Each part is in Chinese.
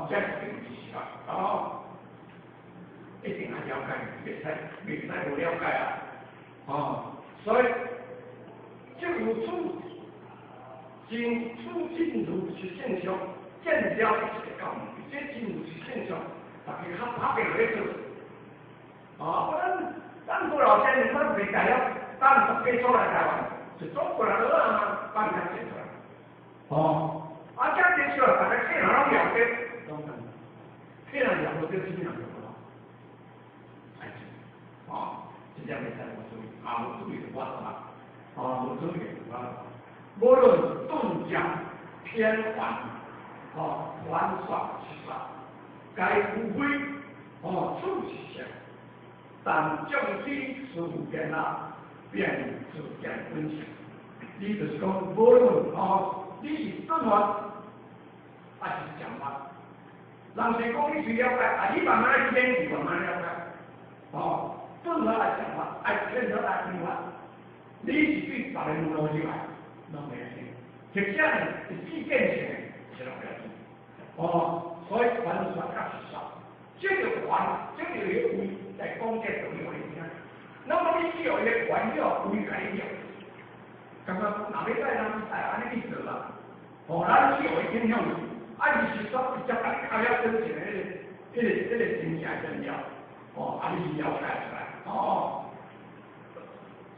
这是定知识啊，一定要了解，袂使无了解啊，所以就如此，尽处尽如是现象，见了一切教义，这尽如是现象，大家较别来做，咱做老先生，咱袂解了，咱十几出来台湾，是中国人了嘛，把人家写出来，这写出来，大家看人拢了解，看人了解就是人了，真正袂使无注意，无注意就我错，无注意就我。无论顿讲偏缓，缓爽其上，该无非处其相，但将其事物变啦，便自见分享。你就是讲，无论你是顿缓，还是讲法，人是讲你去了解，你慢慢来研究，慢慢了解，顿缓来讲法，偏缓来讲法，你是对别人逻辑来。拢袂要紧，实际呢是自见性的，是拢袂要紧。所以传说较是少，这个有为在讲这道理互你听。那么你只有一个原料为解了，感觉哪要在咱安尼去做啦？咱只有一定向你，你是说直接把靠了真正的迄个真正真了，你是了解出来，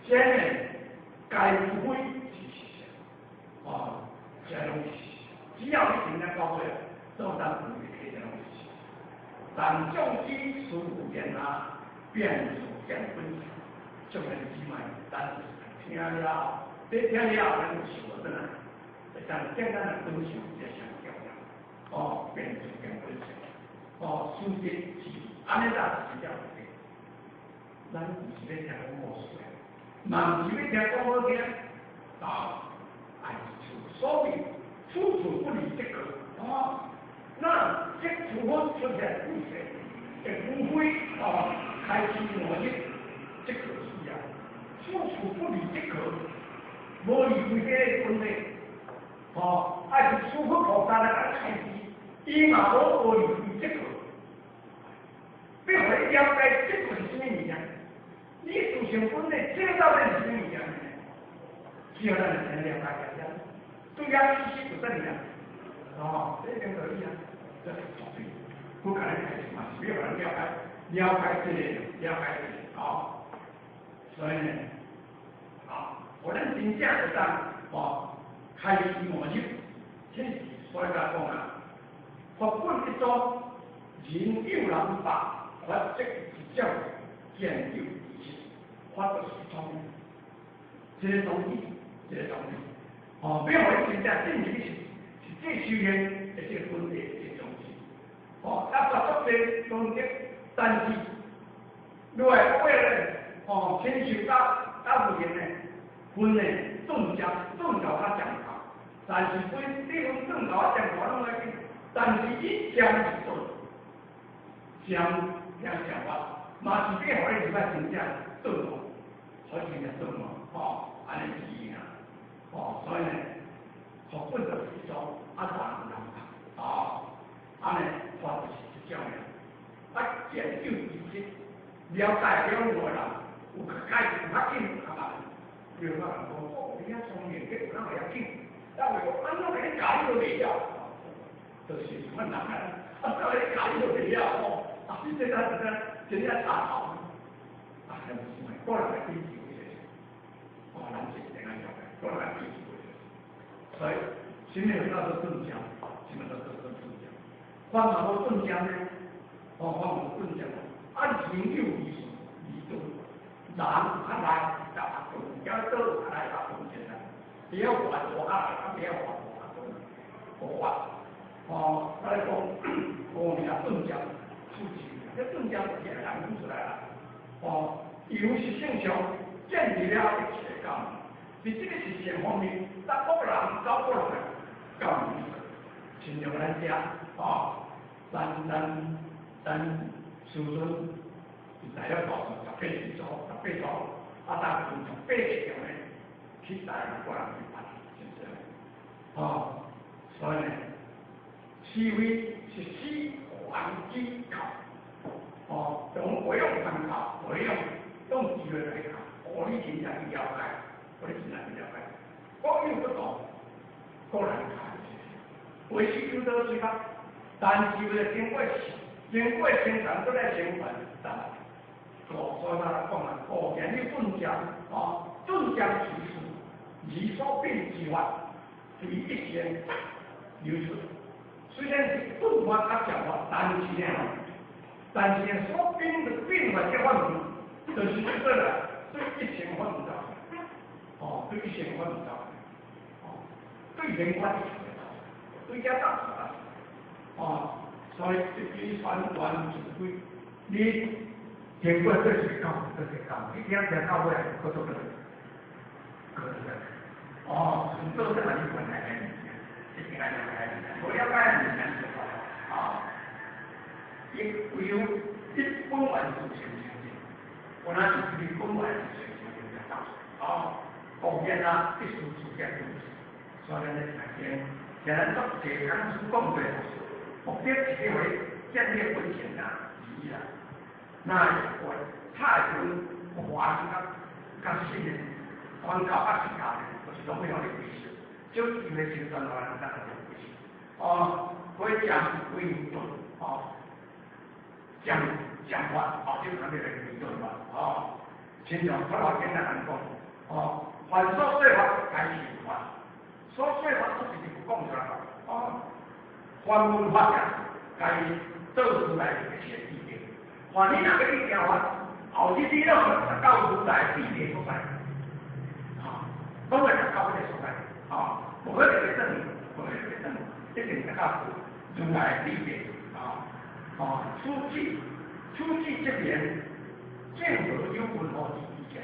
先呢该不会。这东西，只要你今天搞对了，都当不会这些东西。但将其事物变变数见分享，就能起码但是听了，这听了咱就说的呢，但简单的分享也相重要。变数见分享，书记是安尼咋是这样的？咱不是要听我说的，嘛不是要听我听所谓处处不离这个那这处分出现故事，这无非开启模式，这个是呀，处处不离这个，无离开这个问题，还是疏忽菩萨来开启，伊嘛无离开这个，必须了解这个是什么物件，你自身本来这到底是什么物件呢？只有咱才能了解一下。对呀，知识不正呀，这点道理啊，这是绝对不可能开始嘛，是要人了解这个，所以呢，我们真正是当开始模式，所以讲佛本一宗，人有人法，佛即是教见有一切，法就是宗，这个东西。不要为现在正经是这修炼的这个分类的东西，要把这些东西，但是为了天修到目前呢，分呢顿教他讲法，但是分这种顿教他讲法弄来去，但是一讲是顿，讲法，嘛是变为你在真正顿嘛，所以真正顿嘛，安尼是伊啊。所以呢，学本就是一种人安尼法就是这样的，研究一切，了解了我人，有解有较紧，比如讲你遐聪明，这有哪会遐紧？但为安怎给你教你都袂了，就是困难怎么你教你都袂了你这真正查考，真是个人的追求的，人是这样了解，个人的追求。所以，前面有那个顿教，前面那个顿教，翻马过顿教呢，翻马过顿教，人有离顿，人看来打顿，要顿看来打顿简单，不要玩我不要玩我他来讲，我们讲顿教，出去，这顿教也难出来了，有是现象，建立了一切讲。你这个是前方面，咱个人搞过来，教育，亲像咱家咱叔孙来了到18岁左右，咱从18岁上呢，去带过来去办，是不是？所以呢，思维是思环机考，不用参考，不用机会来考，你真正去了解，你真正去了解，我又不懂，个人看，为是有得水吧，但是为了经过生产都在成本上，所以他讲啊，果然的顿将其事，以所变之外，对一些流出。虽然是顿法他讲话，但是呢，所变的变法这方面，就是这个对一切发不到，对一切发不到，对人关系对家长所以这三观是对你经过这些讲，你听听到尾，可做个，都是很困难的。我要干你们有一本完是全相信，我那是一本完是全相信的后面呢，必须出现东西，所以呢，现在做这看是讲对，目的是为建立危险意义啦。那我太多华跟新人，光靠20家人，就是都没有的意思，就因为形成了那个东西。会讲会运动讲话就那个运动嘛现在不老简单来讲凡所说法该是法，所说法自己不讲出来凡文法讲该做出来的一些意见，凡你哪个意见话，后日你都告出来意见出来都会告出来不会给证明，这个你看出来理解初期这边建和有文化的意见，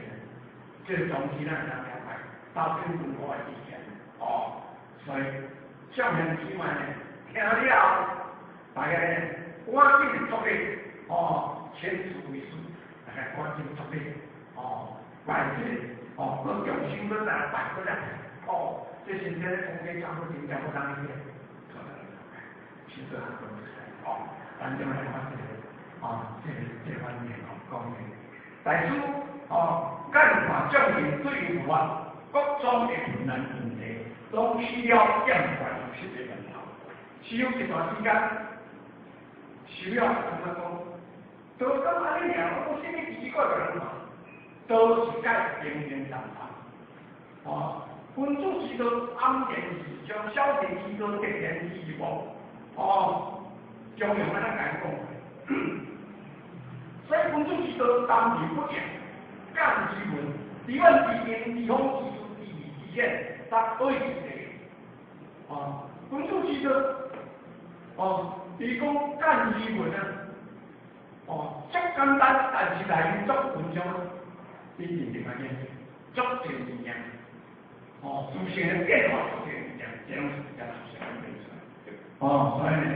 这个东西呢大家来到跟文化的意见所以少年之外呢，听了大家呢赶紧作业签署为书，大家赶紧作业摆字各用心的来摆过来这现在空间讲不进，讲不上一点，其实很多咱就来发现这方面方面，但是干法证明对付各种的困难问题，都需要监管式的人头，需要一段时间，需要怎么说？都跟阿里两个现在奇怪的人都是盖边边上君主制度安定是将小地制度实现义务将用咱来讲，所以君主制度当然不讲干之文，离岸之间地方技术地理之间，它对的君主制度你讲干之文足简单，但是来源足文章，你认定乜嘢？足正面出现的变化出现这样是比较出现的没错。所以呢，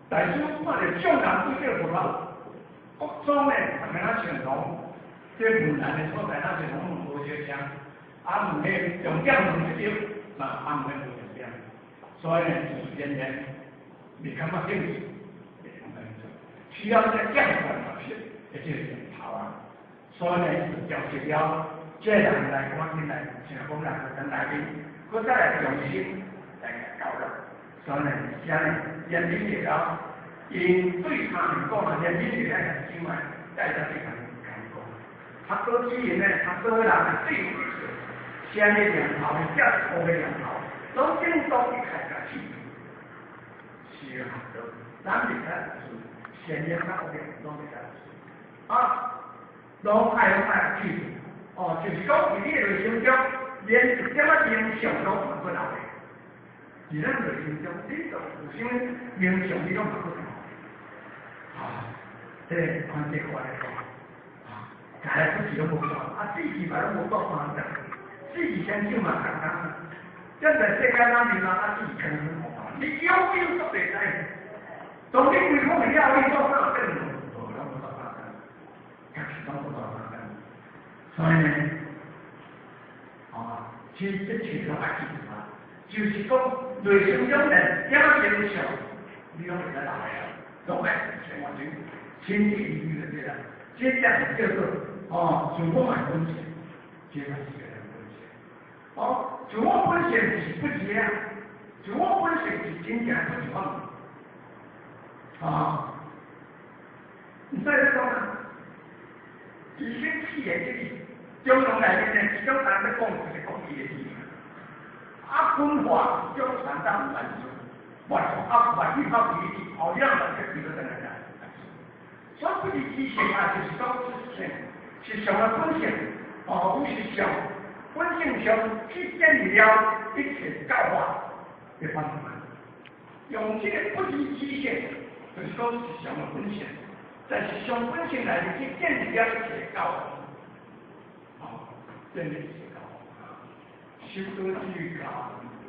但是我哋香港对这个各种呢，跟他相同，这困难的所在，那是我们科学家唔系用这样直接，唔系用这样，所以呢，就是变成你看嘛，兴趣，需要在这样的表现，这就是好所以呢，就了解了。这样来关心来，像我们两个人来宾，我再来用心来搞了，所以呢，现在人民也要因对他们讲了，人民也在今晚大家非常感动。他说居然呢，他说了最有意思，先的两套，下头的两套，都京东一开下去，是很多，咱们看是先的那后面都没看然后还有记住。就是讲你类型中，连一点影响都唔不到的。而咱类型中，你就有啥影响你都唔不到。这看这话来讲，大家自己都冇做，自己把都冇做方式，自己先就嘛看看。现在世界上面自己可能冇办，你有都袂使，当你规方面要你做啥更无冇办法，家己都冇办法。所以呢，其实这其实还是就是讲内心中人点影响，你拢会使来啊，拢爱生活中亲近于的这个，这样叫做自我的风险，这才是一个风险。自我风险是不一样，自我风险是真正不一样。你所以讲啊，以前企业的中农内面呢，其中人在讲就是讲伊的意思。分化中产当满足，满意好理好样的就比如在那讲。所以不是机械啊，就是讲是上的本性，不是上本性上去建立了一切教化的方法。用这个不是机械，就是讲是上的本性，在是上本性来去建立了一切教化，建立一切教化，修德之教。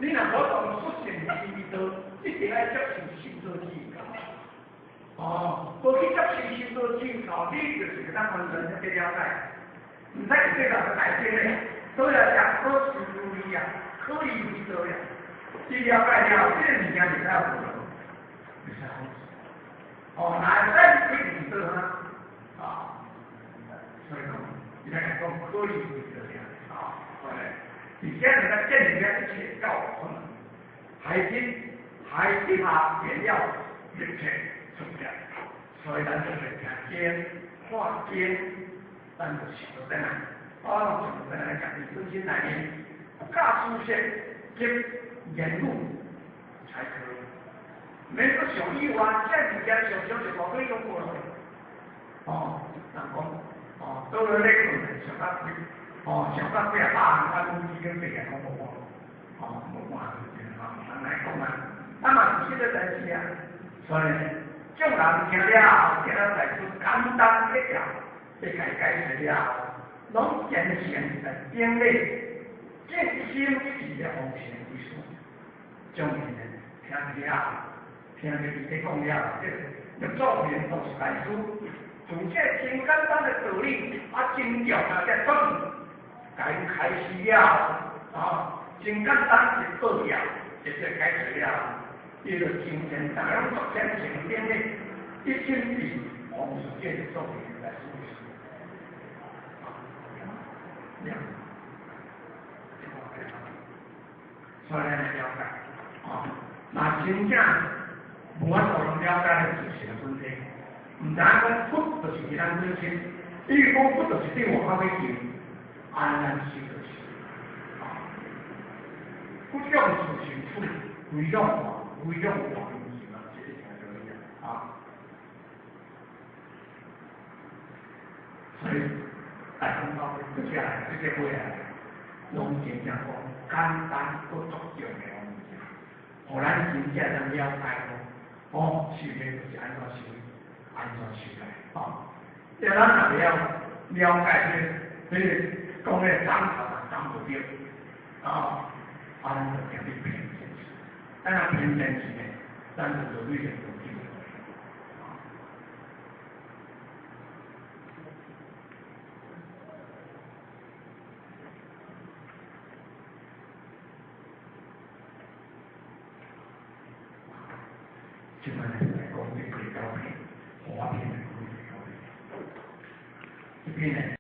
你若无从出现之道，一定要接受修德之教。无去接受修德之教，你就是当完全的了解。唔使你这个改变咧，都要讲可事如理啊，可以为道呀。你了解了，这个物件就要做了，就是好。哪在可以道呢？所以讲，你来讲可以为道呀，你现在在建立了一切教化，海底下原料一切出来，所以咱就是看见画间，咱就想到在哪？想在哪讲？你中心来源，大出现跟沿路才可以。没有小意外，这几天小宝贝都过了。人讲，都有那个小大龟。小到几啊百人，已经被人讲无看人来讲啊，嘛是这个代志啊。所以，众人听了，听了在出简单一条，被解释了，拢言行在经历，见心一致的方向为主。众人听了，听了伊讲了，这做人都是大师，从这真简单的道理，真叫大家懂。开始了，真简单是道理，就是开始了。伊就真正大家做真正经历，一心比王世界的做人来说是，所以来了解，那真正无法度了解的事情问题，唔单讲佛就是其他本身，伊讲佛就是对我较要求。安然修的是，不用处行处，不用往是嘛，这是才可以所以大家讲接下来这个未来，拢真正讲简单不重要的物件，互咱真正能了解修炼就是安怎修来，要咱若了解这个。讲咧讲不对，咱就叫你偏见去，咱偏见去咧，咱就有对的有机会。即摆来讲，你可以交配，花片可以交配，这边呢？